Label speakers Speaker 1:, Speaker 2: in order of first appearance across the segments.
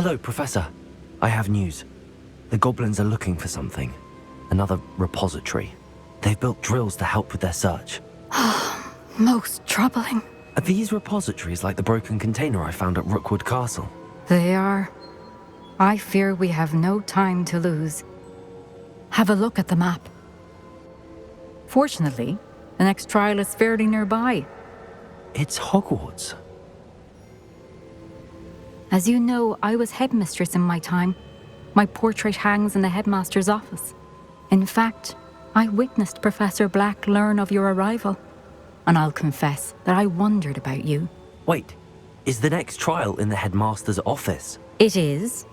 Speaker 1: Hello, Professor. I have news. The goblins are looking for something. Another repository. They've built drills to help with their search.
Speaker 2: Most troubling.
Speaker 1: Are these repositories like the broken container I found at Rookwood Castle?
Speaker 2: They are. I fear we have no time to lose. Have a look at the map. Fortunately, the next trial is fairly nearby.
Speaker 1: It's Hogwarts.
Speaker 2: As you know, I was headmistress in my time. My portrait hangs in the headmaster's office. In fact, I witnessed Professor Black learn of your arrival. And I'll confess that I wondered about you.
Speaker 1: Wait, is the next trial in the headmaster's office?
Speaker 2: It is.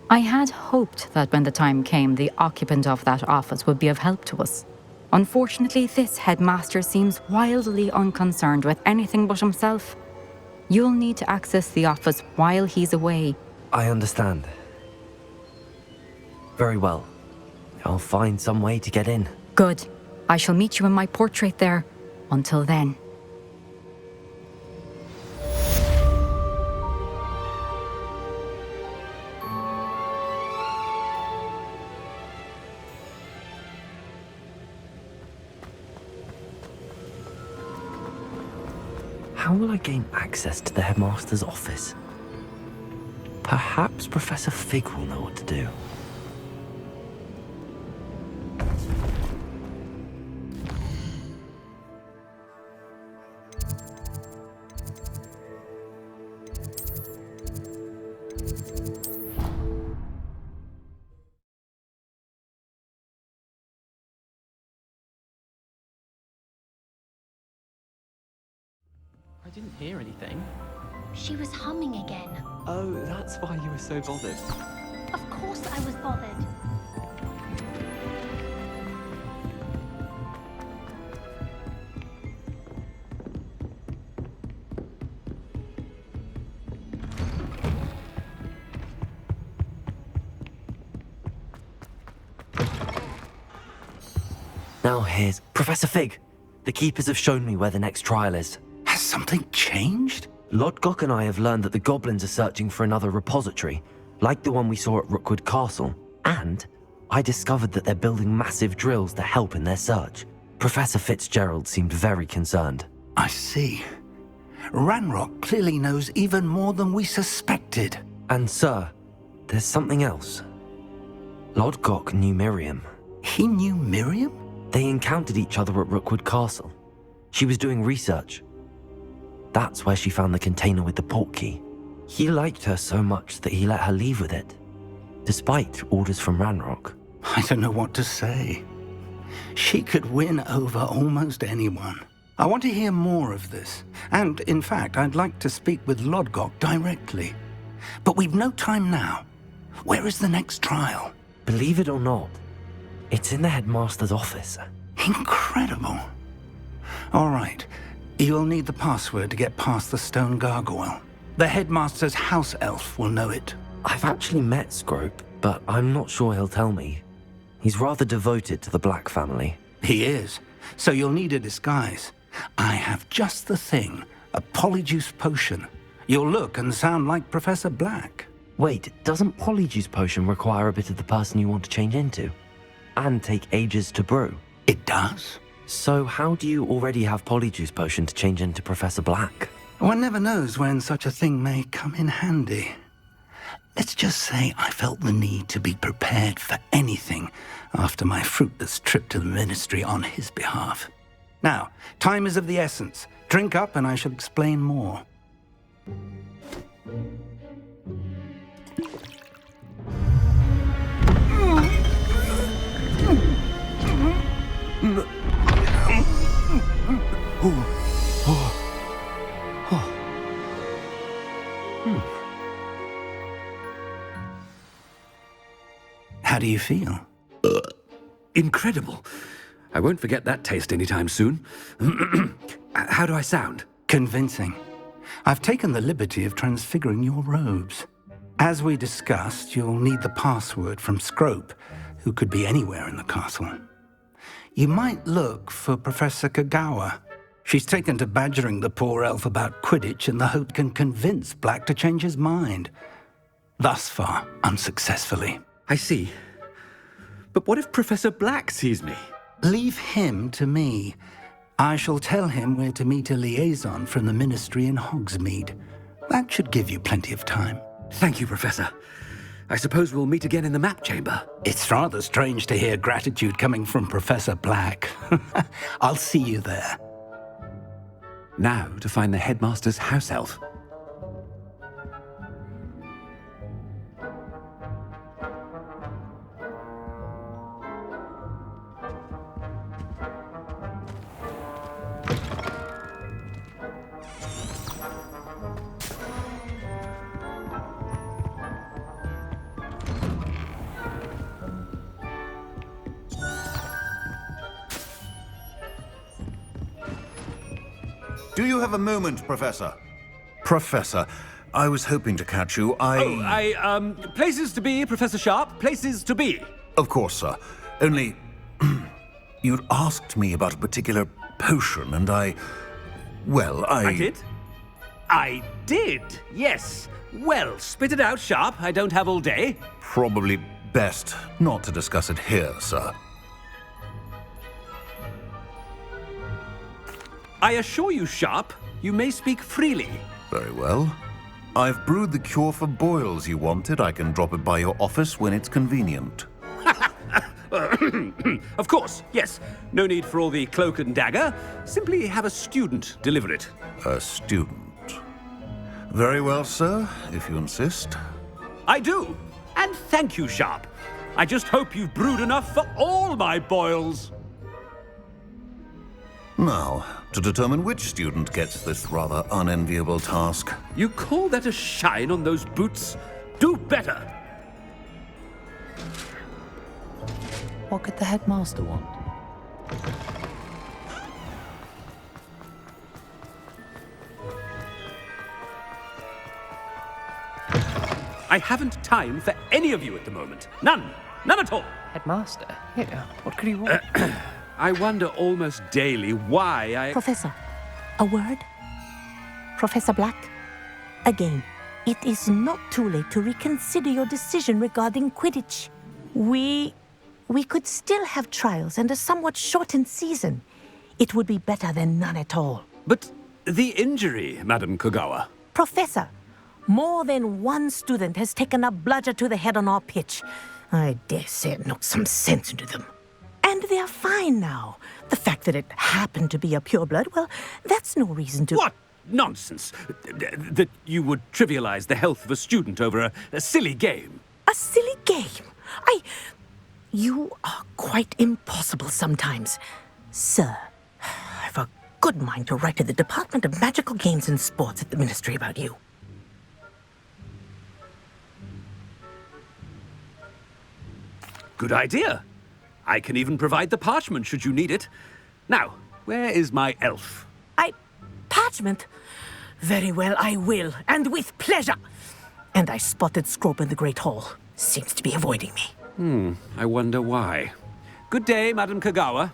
Speaker 2: I had hoped that when the time came, the occupant of that office would be of help to us. Unfortunately, this headmaster seems wildly unconcerned with anything but himself. You'll need to access the office while he's away.
Speaker 1: I understand. Very well. I'll find some way to get in.
Speaker 2: Good. I shall meet you in my portrait there. Until then.
Speaker 1: How will I gain access to the headmaster's office? Perhaps Professor Fig will know what to do.
Speaker 3: I didn't hear anything.
Speaker 4: She was humming again.
Speaker 3: Oh, that's why you were so bothered.
Speaker 4: Of course I was bothered.
Speaker 1: Now here's Professor Fig. The keepers have shown me where the next trial is.
Speaker 5: Has something changed?
Speaker 1: Lodgok and I have learned that the goblins are searching for another repository, like the one we saw at Rookwood Castle. And I discovered that they're building massive drills to help in their search. Professor Fitzgerald seemed very concerned.
Speaker 5: I see. Ranrock clearly knows even more than we suspected.
Speaker 1: And sir, there's something else. Lodgok knew Miriam.
Speaker 5: He knew Miriam?
Speaker 1: They encountered each other at Rookwood Castle. She was doing research. That's where she found the container with the portkey. He liked her so much that he let her leave with it, despite orders from Ranrock.
Speaker 5: I don't know what to say. She could win over almost anyone. I want to hear more of this. And, in fact, I'd like to speak with Lodgok directly. But we've no time now. Where is the next trial?
Speaker 1: Believe it or not, it's in the headmaster's office.
Speaker 5: Incredible. All right. You'll need the password to get past the stone gargoyle. The headmaster's house elf will know it.
Speaker 1: I've actually met Scrope, but I'm not sure he'll tell me. He's rather devoted to the Black family.
Speaker 5: He is. So you'll need a disguise. I have just the thing. A polyjuice potion. You'll look and sound like Professor Black.
Speaker 1: Wait, doesn't Polyjuice Potion require a bit of the person you want to change into? And take ages to brew?
Speaker 5: It does.
Speaker 1: So how do you already have Polyjuice Potion to change into Professor Black?
Speaker 5: One never knows when such a thing may come in handy. Let's just say I felt the need to be prepared for anything after my fruitless trip to the ministry on his behalf. Now, time is of the essence. Drink up and I shall explain more. How do you feel?
Speaker 6: Incredible. I won't forget that taste anytime soon. How do I sound?
Speaker 5: Convincing. I've taken the liberty of transfiguring your robes. As we discussed, you'll need the password from Scrope, who could be anywhere in the castle. You might look for Professor Kagawa. She's taken to badgering the poor elf about Quidditch in the hope can convince Black to change his mind. thus far unsuccessfully.
Speaker 6: I see. But what if Professor Black sees me?
Speaker 5: Leave him to me. I shall tell him where to meet a liaison from the Ministry in Hogsmeade. That should give you plenty of time.
Speaker 6: Thank you, Professor. I suppose we'll meet again in the map chamber.
Speaker 5: It's rather strange to hear gratitude coming from Professor Black. I'll see you there.
Speaker 6: Now to find the headmaster's house elf.
Speaker 7: Do you have a moment, Professor? Professor, I was hoping to catch you.
Speaker 6: Places to be, Professor Sharp. Places to be.
Speaker 7: Of course, sir. Only... you'd asked me about a particular potion, and I
Speaker 6: did? I did, yes. Well, spit it out, Sharp. I don't have all day.
Speaker 7: Probably best not to discuss it here, sir.
Speaker 6: I assure you, Sharp, you may speak freely.
Speaker 7: Very well. I've brewed the cure for boils you wanted. I can drop it by your office when it's convenient.
Speaker 6: Of course, yes. No need for all the cloak and dagger. Simply have a student deliver it.
Speaker 7: A student. Very well, sir, if you insist.
Speaker 6: I do. And thank you, Sharp. I just hope you've brewed enough for all my boils.
Speaker 7: Now, to determine which student gets this rather unenviable task.
Speaker 6: You call that a shine on those boots? Do better.
Speaker 1: What could the headmaster want?
Speaker 6: I haven't time for any of you at the moment. None. None at all.
Speaker 3: Headmaster? Yeah, what could he want?
Speaker 6: I wonder almost daily why I...
Speaker 8: Professor, a word? Professor Black? Again, it is not too late to reconsider your decision regarding Quidditch. We could still have trials and a somewhat shortened season. It would be better than none at all.
Speaker 6: But the injury, Madam Kogawa.
Speaker 8: Professor, more than one student has taken a bludger to the head on our pitch. I dare say it knocked some sense into them. And they are fine now. The fact that it happened to be a pureblood, well, that's no reason to...
Speaker 6: What nonsense! That you would trivialize the health of a student over a silly game.
Speaker 8: A silly game? You are quite impossible sometimes. Sir, I've a good mind to write to the Department of Magical Games and Sports at the Ministry about you.
Speaker 6: Good idea. I can even provide the parchment should you need it. Now, where is my elf?
Speaker 8: Parchment? Very well, I will, and with pleasure. And I spotted Scrope in the Great Hall. Seems to be avoiding me.
Speaker 6: I wonder why. Good day, Madam Kogawa.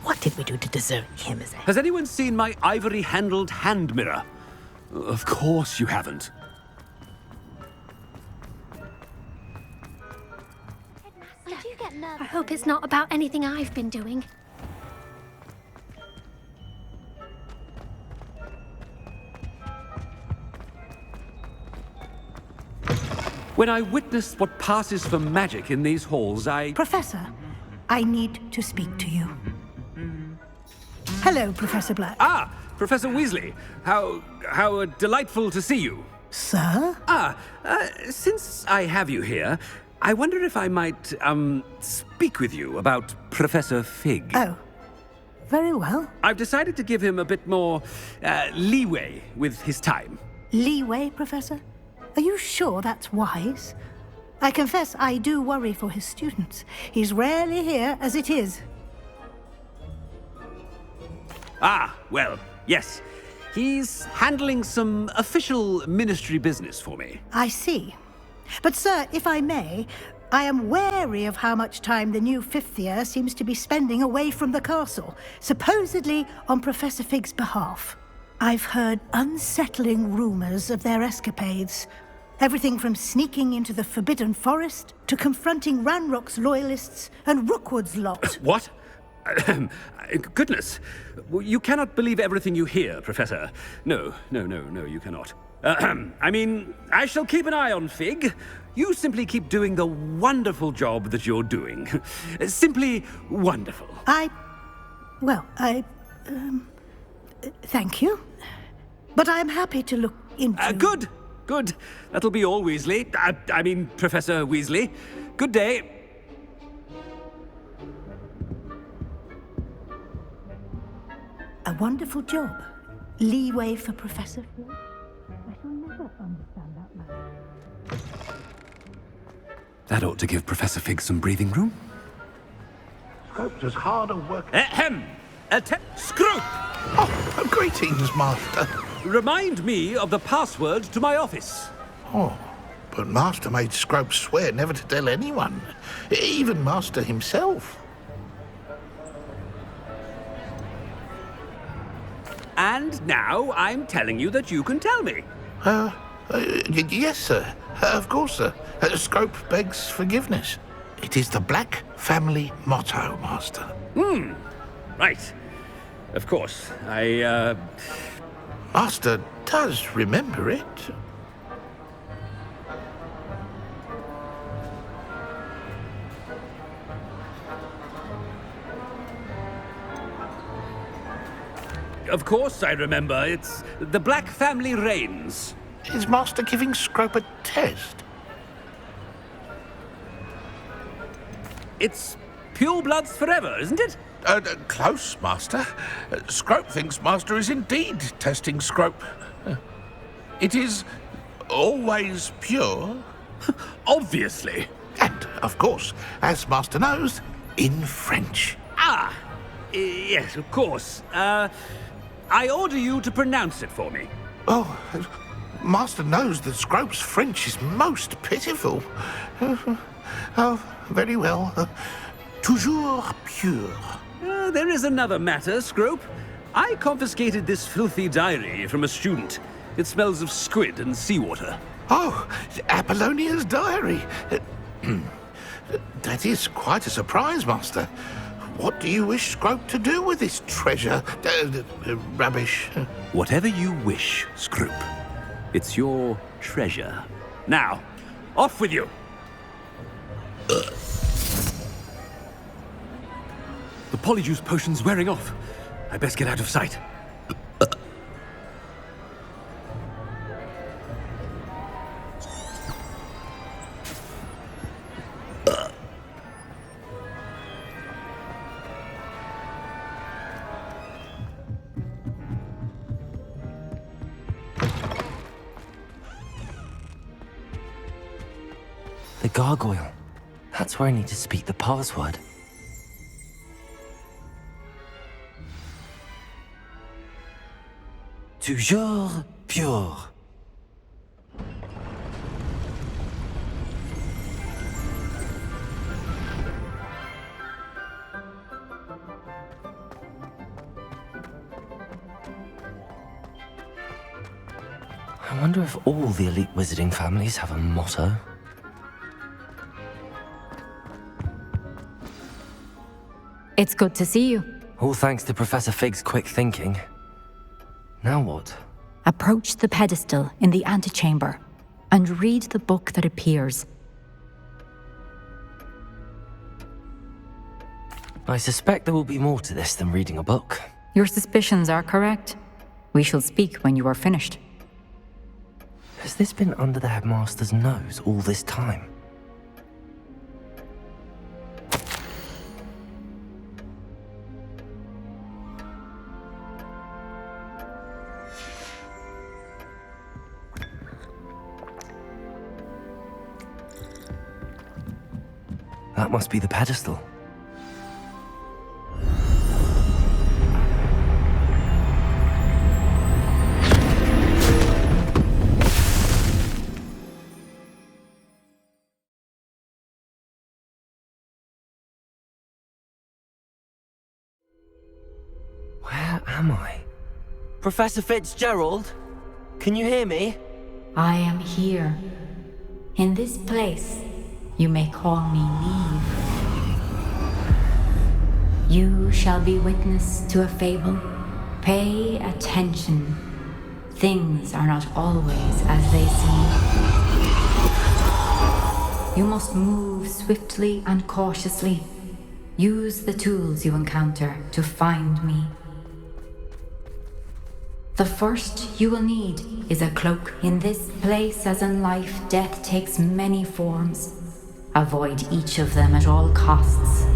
Speaker 8: What did we do to deserve him as a...
Speaker 6: Has anyone seen my ivory-handled hand mirror? Of course you haven't.
Speaker 4: I do get nervous. I hope it's not about anything I've been doing.
Speaker 6: When I witness what passes for magic in these halls,
Speaker 9: Professor, I need to speak to you. Hello, Professor Black.
Speaker 6: Ah, Professor Weasley. How delightful to see you.
Speaker 9: Sir?
Speaker 6: Since I have you here, I wonder if I might, speak with you about Professor Fig.
Speaker 9: Oh, very well.
Speaker 6: I've decided to give him a bit more, leeway with his time.
Speaker 9: Leeway, Professor? Are you sure that's wise? I confess I do worry for his students. He's rarely here as it is.
Speaker 6: Well, yes. He's handling some official ministry business for me.
Speaker 9: I see. But, sir, if I may, I am wary of how much time the new fifth year seems to be spending away from the castle, supposedly on Professor Fig's behalf. I've heard unsettling rumors of their escapades. Everything from sneaking into the Forbidden Forest to confronting Ranrock's loyalists and Rookwood's lot.
Speaker 6: What? Goodness. You cannot believe everything you hear, Professor. No, you cannot. I mean, I shall keep an eye on Fig. You simply keep doing the wonderful job that you're doing. Simply wonderful.
Speaker 9: Thank you. But I'm happy to look into...
Speaker 6: Good. That'll be all, Weasley. I mean, Professor Weasley. Good day.
Speaker 9: A wonderful job. Leeway for Professor Fig. I shall never understand that man.
Speaker 6: That ought to give Professor Fig some breathing room.
Speaker 10: Scrope's as hard a work...
Speaker 6: Scrope!
Speaker 10: Oh, greetings, Master.
Speaker 6: Remind me of the password to my office.
Speaker 10: Oh, but Master made Scrope swear never to tell anyone, even Master himself.
Speaker 6: And now I'm telling you that you can tell me.
Speaker 10: Yes, sir. Of course, sir. Scrope begs forgiveness. It is the Black family motto, Master.
Speaker 6: Right. Of course.
Speaker 10: Master does remember it.
Speaker 6: Of course I remember. It's the Black family reigns.
Speaker 10: Is Master giving Scrope a test?
Speaker 6: It's purebloods forever, isn't it?
Speaker 10: Close, Master. Scrope thinks Master is indeed testing Scrope. It is always pure.
Speaker 6: Obviously.
Speaker 10: And, of course, as Master knows, in French.
Speaker 6: Yes, of course. I order you to pronounce it for me.
Speaker 10: Oh, Master knows that Scrope's French is most pitiful. Oh, very well. Toujours pure.
Speaker 6: There is another matter, Scrope. I confiscated this filthy diary from a student. It smells of squid and seawater.
Speaker 10: Oh, Apollonia's diary. That is quite a surprise, Master. What do you wish Scrope to do with this treasure? Rubbish.
Speaker 6: Whatever you wish, Scrope. It's your treasure. Now, off with you. The polyjuice potion's wearing off. I best get out of sight.
Speaker 1: The gargoyle. That's where I need to speak the password. Toujours pure. I wonder if all the elite wizarding families have a motto.
Speaker 2: It's good to see you.
Speaker 1: All thanks to Professor Fig's quick thinking. Now what?
Speaker 2: Approach the pedestal in the antechamber and read the book that appears.
Speaker 1: I suspect there will be more to this than reading a book.
Speaker 2: Your suspicions are correct. We shall speak when you are finished.
Speaker 1: Has this been under the headmaster's nose all this time? That must be the pedestal. am I? Professor Fitzgerald? Can you hear me?
Speaker 2: I am here. In this place, you may call me Neve. You shall be witness to a fable. Pay attention. Things are not always as they seem. You must move swiftly and cautiously. Use the tools you encounter to find me. The first you will need is a cloak. In this place, as in life, death takes many forms. Avoid each of them at all costs.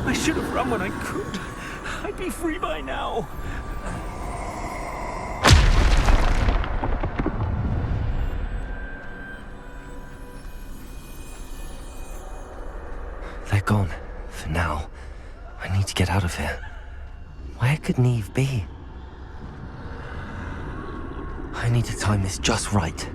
Speaker 6: I should have run when I could. I'd be free by now.
Speaker 1: They're gone. For now. I need to get out of here. Where could Neve be? I need to time this just right.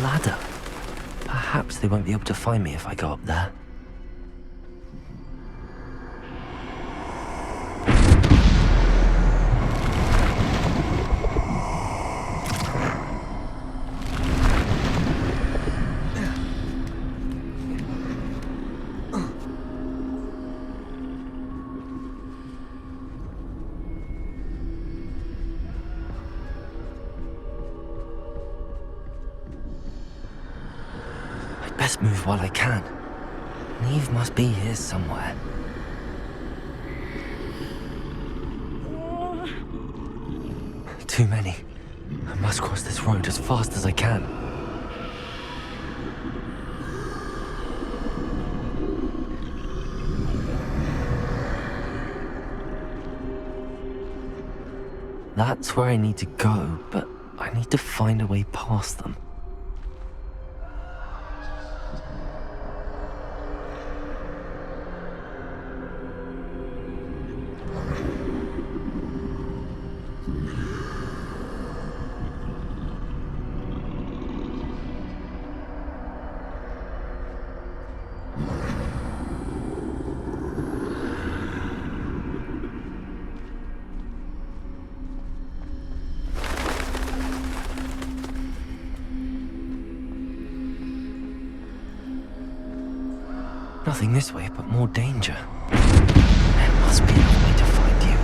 Speaker 1: Ladder. Perhaps they won't be able to find me if I go up there. Best move while I can. Neve must be here somewhere. Too many. I must cross this road as fast as I can. That's where I need to go, but I need to find a way past them. Nothing this way, but more danger. There must be another way to find you.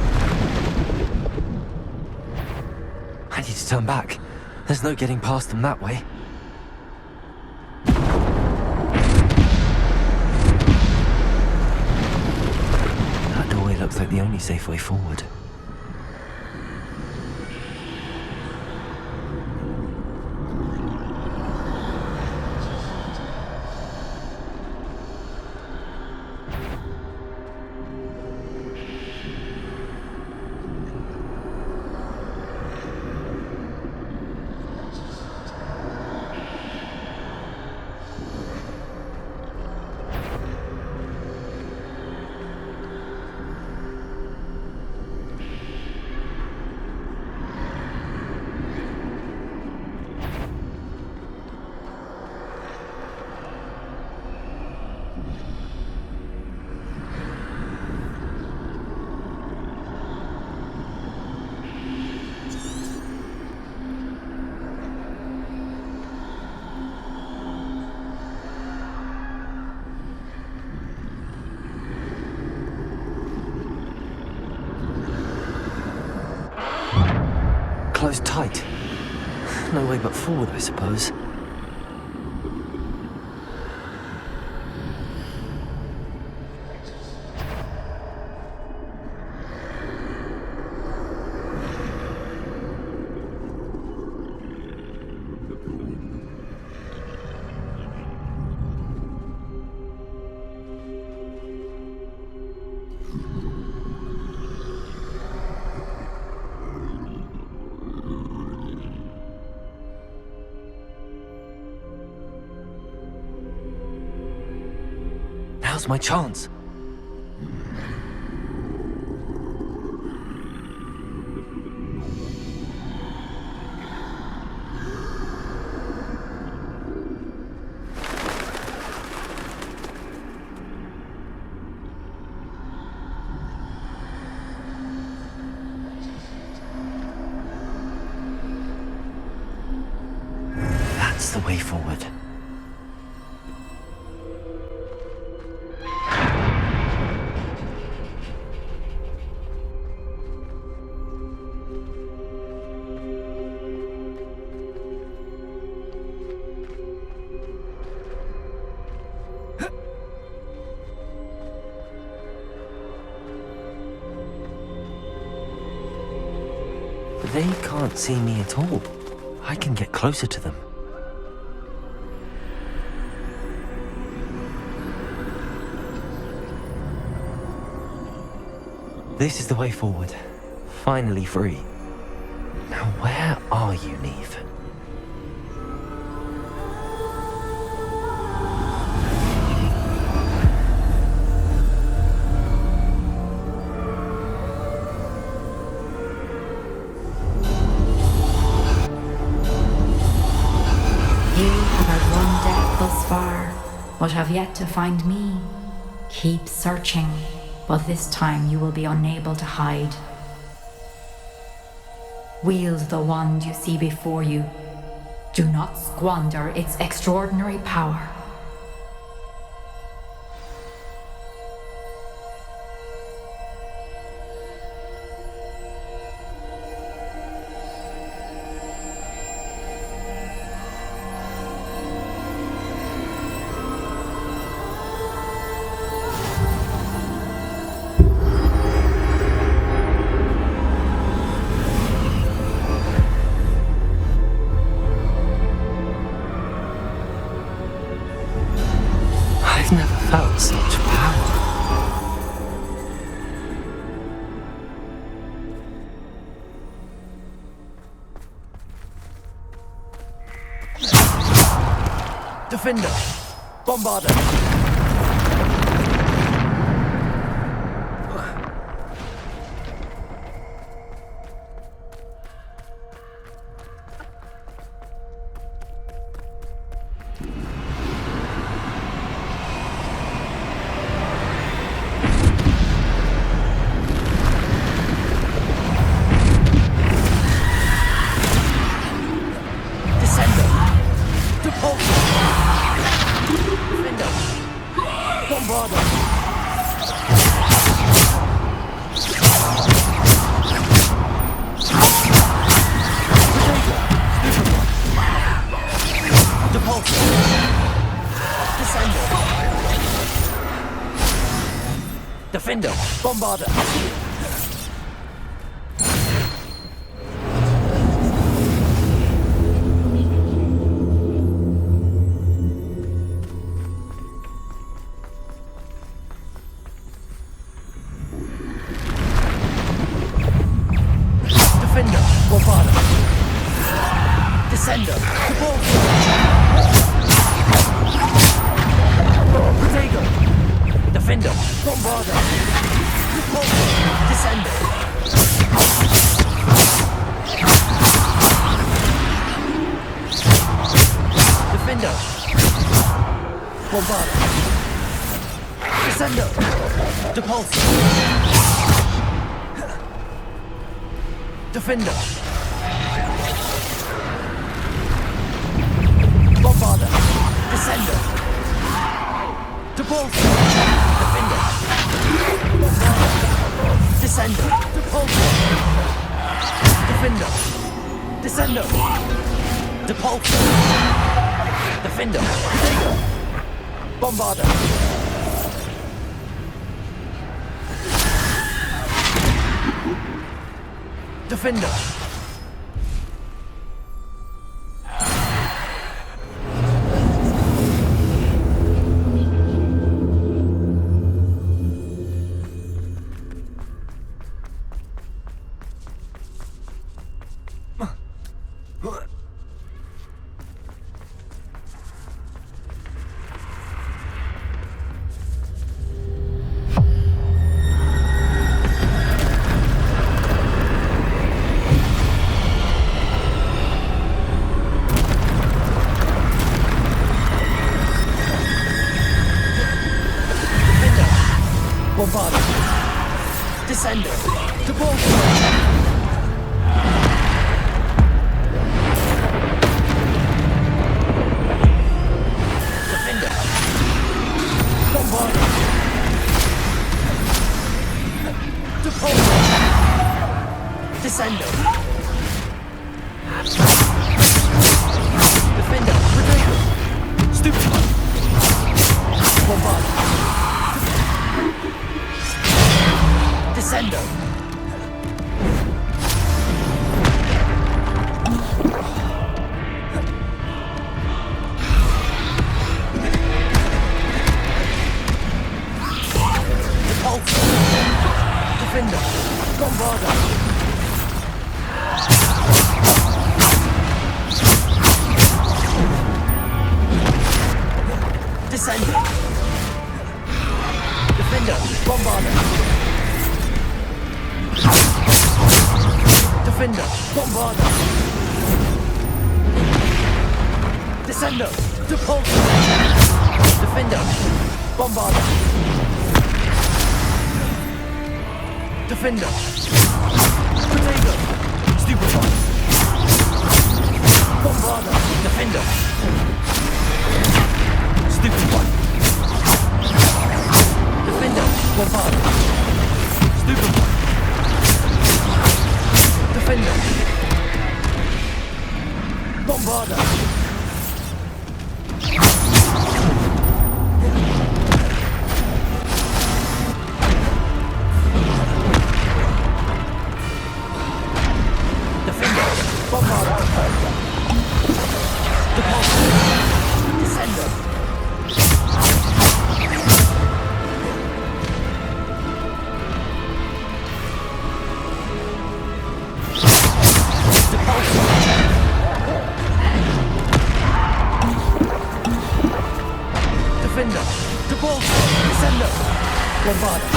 Speaker 1: I need to turn back. There's no getting past them that way. That doorway looks like the only safe way forward. closed tight. No way but forward, I suppose. Now's my chance. That's the way forward. They can't see me at all. I can get closer to them. This is the way forward. Finally free. Now where are you, Neve?
Speaker 2: But have yet to find me. Keep searching, but this time you will be unable to hide. Wield the wand you see before you. Do not squander its extraordinary power.
Speaker 1: I've never felt such power. Defender! Bombarder! Defender! Bombarder! Defender! Bombarder! Descender! Protego! Defender! Bombarder! Descender! Defender! Bombarder! Descender! Depulsor! Defender! Bombarder! Descender! Depulsor! Defender! Bombarder! Descender! Depulsor! Defender! Descendo! Depulso! Defender! Protego! Bombarder! Defender! Bombarder! Descender! Depulso! Defender! Bombarder! Depulso! Descender! Defender! Protego! Stupid! Bombarder! Descendo! Depulso! Defender! Bombarder! Descendo! Defender! Bombarder! Defender, Bombarder! Descendo, Depulso! Defender, Bombarder! Defender! Protego! Stupefy! Bombarder! Defender! Stupefy! Defender, Bombarder! Stupefy! Defender! Bombarder! Defender! Bombarder! Depulso! Descender! Defender! Depulso! Descender! Bombarder!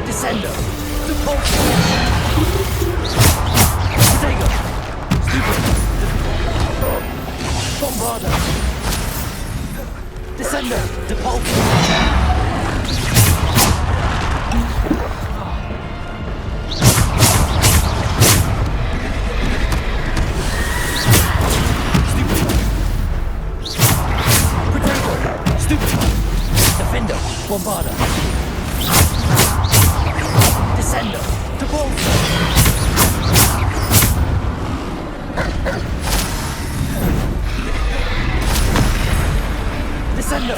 Speaker 1: Descender! Depulso! Protego! Stupid! Bombarder! Descender! Depulso! Defender, Bombarder. Descendo, Depulso. Descendo.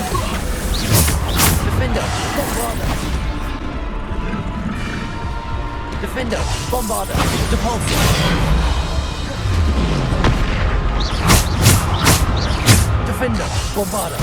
Speaker 1: Defender, Bombarder. Defender, Bombarder. Depulso. Defender, Bombarder.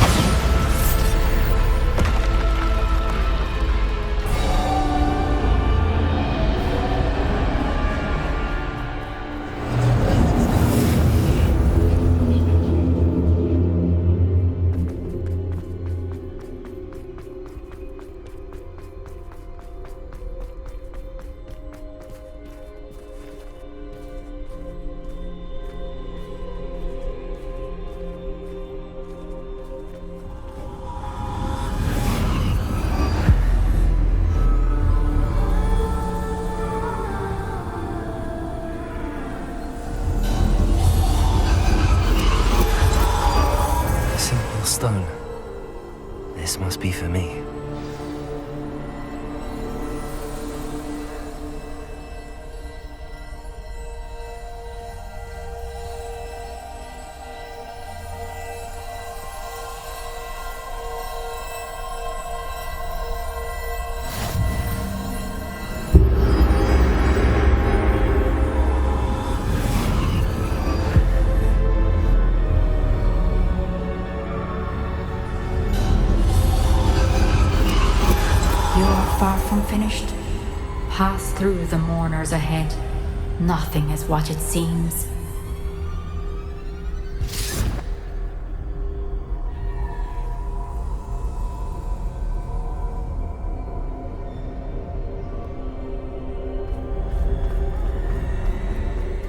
Speaker 2: You are far from finished. Pass through the mourners ahead. Nothing is what it seems.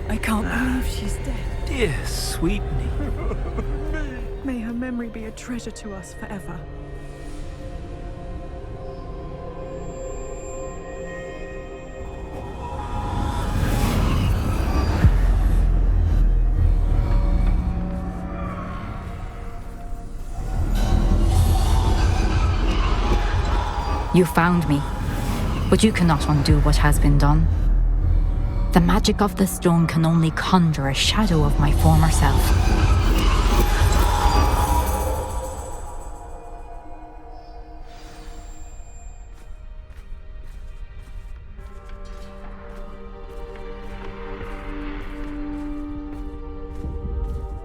Speaker 11: I can't believe she's dead.
Speaker 3: Dear sweetening.
Speaker 11: May her memory be a treasure to us forever.
Speaker 2: You found me, but you cannot undo what has been done. The magic of the stone can only conjure a shadow of my former self.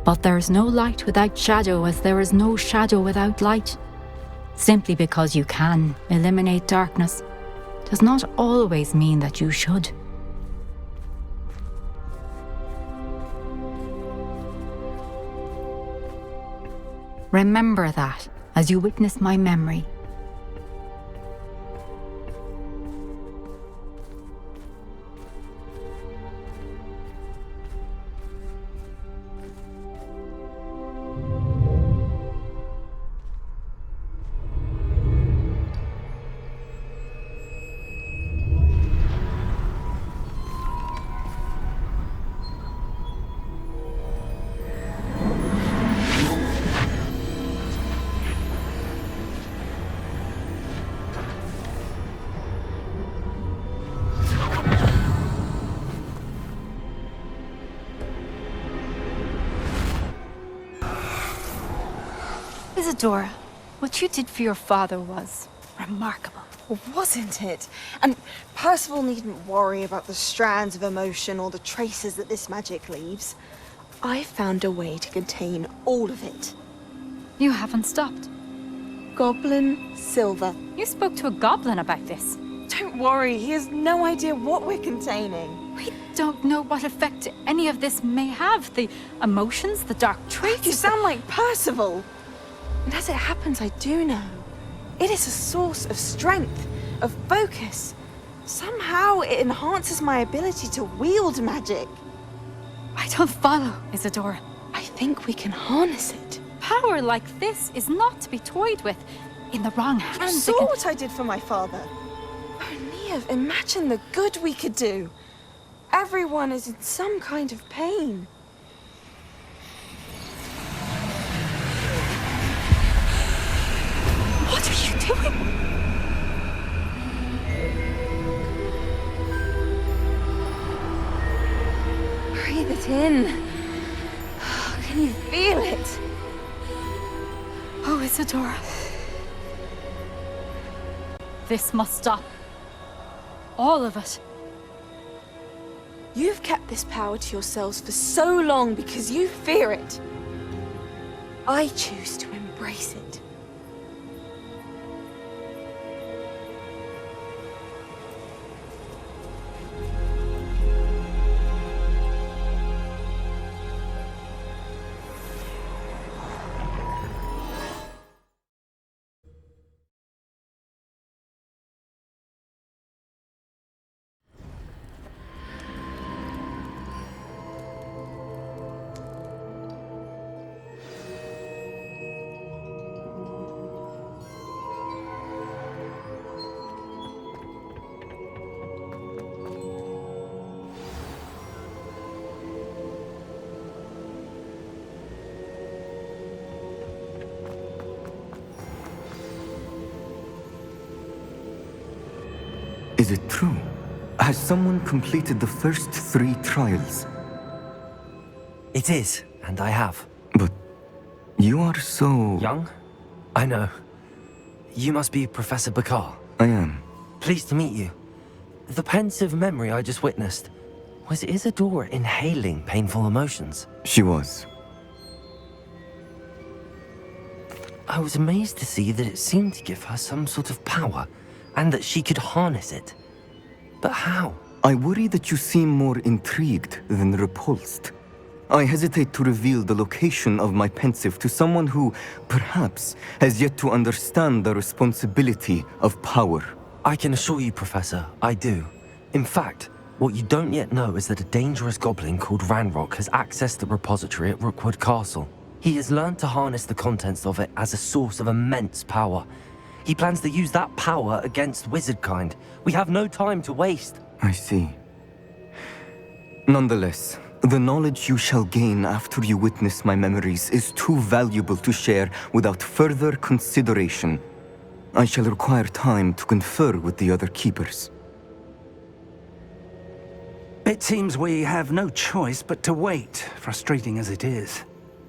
Speaker 2: But there is no light without shadow, as there is no shadow without light. Simply because you can eliminate darkness does not always mean that you should. Remember that as you witness my memory.
Speaker 12: Isadora, what you did for your father was remarkable.
Speaker 13: Well, wasn't it? And Percival needn't worry about the strands of emotion or the traces that this magic leaves. I found a way to contain all of it.
Speaker 2: You haven't stopped.
Speaker 13: Goblin silver.
Speaker 2: You spoke to a goblin about this.
Speaker 13: Don't worry, he has no idea what we're containing.
Speaker 2: We don't know what effect any of this may have. The emotions, the dark traits.
Speaker 13: You sound like Percival. And as it happens, I do know. It is a source of strength, of focus. Somehow it enhances my ability to wield magic.
Speaker 2: I don't follow, Isadora.
Speaker 13: I think we can harness it.
Speaker 2: Power like this is not to be toyed with. In the wrong hands,
Speaker 13: You saw what I did for my father. Oh, Neve, imagine the good we could do. Everyone is in some kind of pain.
Speaker 2: What are you doing?
Speaker 13: Breathe it in. Can you feel it?
Speaker 2: Oh, Isadora. This must stop. All of it.
Speaker 13: You've kept this power to yourselves for so long because you fear it. I choose to embrace it.
Speaker 14: Is it true? Has someone completed the first 3 trials?
Speaker 1: It is, and I have.
Speaker 14: But you are so...
Speaker 1: Young? I know. You must be Professor Bakar.
Speaker 14: I am.
Speaker 1: Pleased to meet you. The pensive memory I just witnessed, was Isadora inhaling painful emotions?
Speaker 14: She was.
Speaker 1: I was amazed to see that it seemed to give her some sort of power, and that she could harness it. But how?
Speaker 14: I worry that you seem more intrigued than repulsed. I hesitate to reveal the location of my pensive to someone who, perhaps, has yet to understand the responsibility of power.
Speaker 1: I can assure you, Professor, I do. In fact, what you don't yet know is that a dangerous goblin called Ranrock has accessed the repository at Rookwood Castle. He has learned to harness the contents of it as a source of immense power. He plans to use that power against wizardkind. We have no time to waste.
Speaker 14: I see. Nonetheless, the knowledge you shall gain after you witness my memories is too valuable to share without further consideration. I shall require time to confer with the other keepers.
Speaker 5: It seems we have no choice but to wait, frustrating as it is.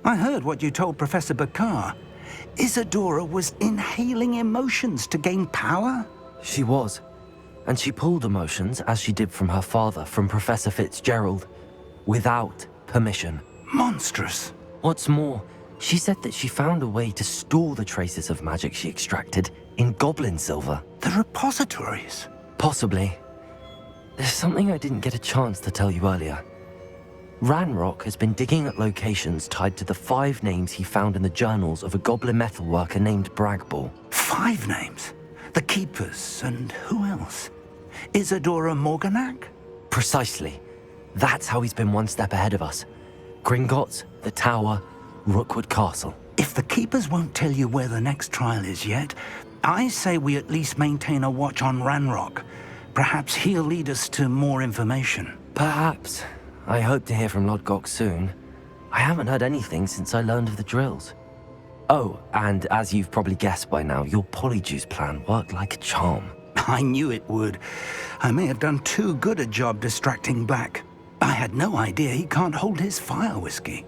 Speaker 5: I heard what you told Professor Bakar. Isadora was inhaling emotions to gain power?
Speaker 1: She was. And she pulled emotions, as she did from her father, from Professor Fitzgerald, without permission.
Speaker 5: Monstrous.
Speaker 1: What's more, she said that she found a way to store the traces of magic she extracted in goblin silver.
Speaker 5: The repositories?
Speaker 1: Possibly. There's something I didn't get a chance to tell you earlier. Ranrock has been digging at locations tied to the 5 names he found in the journals of a goblin metalworker named Bragball.
Speaker 5: 5 names? The Keepers, and who else? Isadora Morganac?
Speaker 1: Precisely. That's how he's been one step ahead of us. Gringotts, the Tower, Rookwood Castle.
Speaker 5: If the Keepers won't tell you where the next trial is yet, I say we at least maintain a watch on Ranrock. Perhaps he'll lead us to more information.
Speaker 1: Perhaps. I hope to hear from Lodgok soon. I haven't heard anything since I learned of the drills. Oh, and as you've probably guessed by now, your polyjuice plan worked like a charm.
Speaker 5: I knew it would. I may have done too good a job distracting Black. I had no idea he can't hold his fire whiskey.